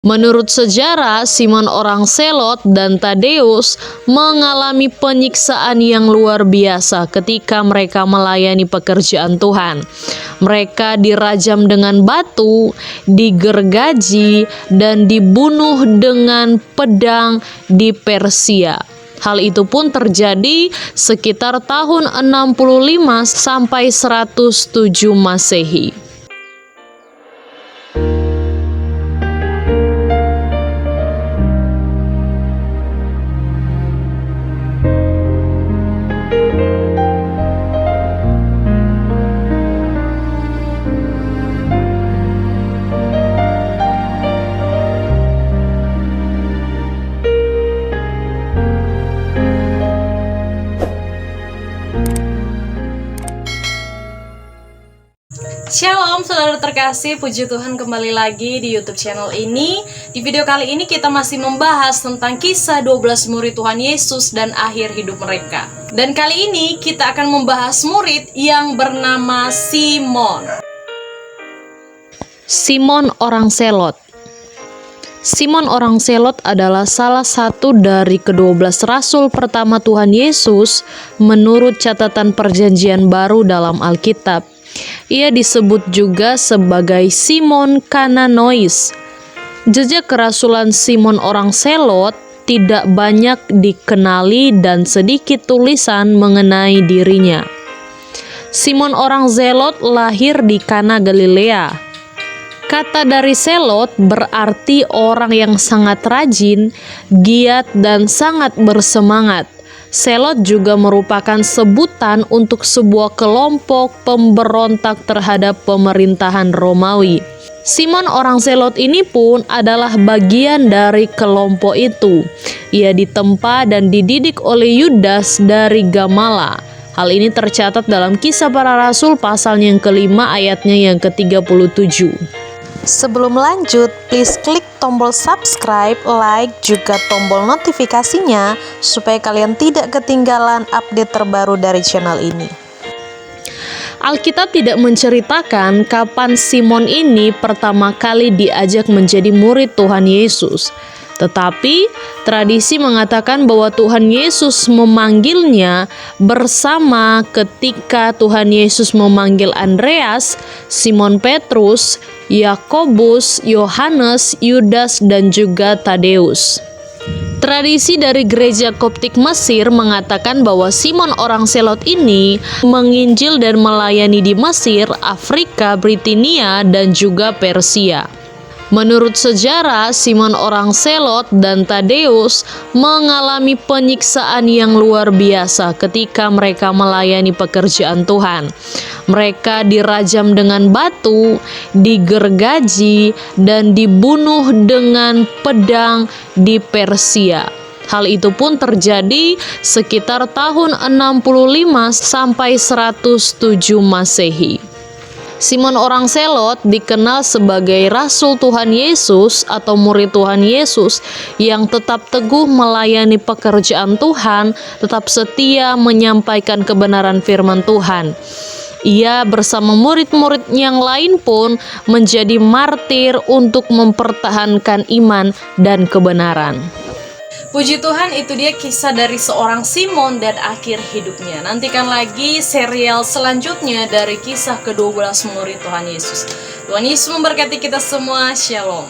Menurut sejarah, Simon orang Selot dan Tadeus mengalami penyiksaan yang luar biasa ketika mereka melayani pekerjaan Tuhan. Mereka dirajam dengan batu, digergaji, dan dibunuh dengan pedang di Persia. Hal itu pun terjadi sekitar tahun 65 sampai 107 Masehi. Shalom saudara terkasih, puji Tuhan kembali lagi di YouTube channel ini. Di video kali ini kita masih membahas tentang kisah 12 murid Tuhan Yesus dan akhir hidup mereka. Dan kali ini kita akan membahas murid yang bernama Simon. Simon orang Selot. Simon orang Selot adalah salah satu dari ke-12 rasul pertama Tuhan Yesus menurut catatan Perjanjian Baru dalam Alkitab. Ia disebut juga sebagai Simon Kananois. Jejak kerasulan Simon orang Selot tidak banyak dikenali dan sedikit tulisan mengenai dirinya. Simon orang Zelot lahir di Kana Galilea. Kata dari Selot berarti orang yang sangat rajin, giat, dan sangat bersemangat. Selot juga merupakan sebutan untuk sebuah kelompok pemberontak terhadap pemerintahan Romawi. Simon orang Selot ini pun adalah bagian dari kelompok itu. Ia ditempa dan dididik oleh Yudas dari Gamala. Hal ini tercatat dalam Kisah Para Rasul pasal yang kelima ayatnya yang ke-37. Sebelum lanjut, please klik tombol subscribe, like, juga tombol notifikasinya supaya kalian tidak ketinggalan update terbaru dari channel ini. Alkitab tidak menceritakan kapan Simon ini pertama kali diajak menjadi murid Tuhan Yesus. Tetapi tradisi mengatakan bahwa Tuhan Yesus memanggilnya bersama ketika Tuhan Yesus memanggil Andreas, Simon Petrus, Yakobus, Yohanes, Yudas, dan juga Tadeus. Tradisi dari gereja Koptik Mesir mengatakan bahwa Simon orang Selot ini menginjil dan melayani di Mesir, Afrika, Britania, dan juga Persia. Menurut sejarah, Simon orang Selot dan Tadeus mengalami penyiksaan yang luar biasa ketika mereka melayani pekerjaan Tuhan. Mereka dirajam dengan batu, digergaji, dan dibunuh dengan pedang di Persia. Hal itu pun terjadi sekitar tahun 65 sampai 107 Masehi. Simon orang Selot dikenal sebagai Rasul Tuhan Yesus atau murid Tuhan Yesus yang tetap teguh melayani pekerjaan Tuhan, tetap setia menyampaikan kebenaran firman Tuhan. Ia bersama murid-murid yang lain pun menjadi martir untuk mempertahankan iman dan kebenaran. Puji Tuhan, itu dia kisah dari seorang Simon dan akhir hidupnya. Nantikan lagi serial selanjutnya dari kisah ke-12 murid Tuhan Yesus. Tuhan Yesus memberkati kita semua. Shalom.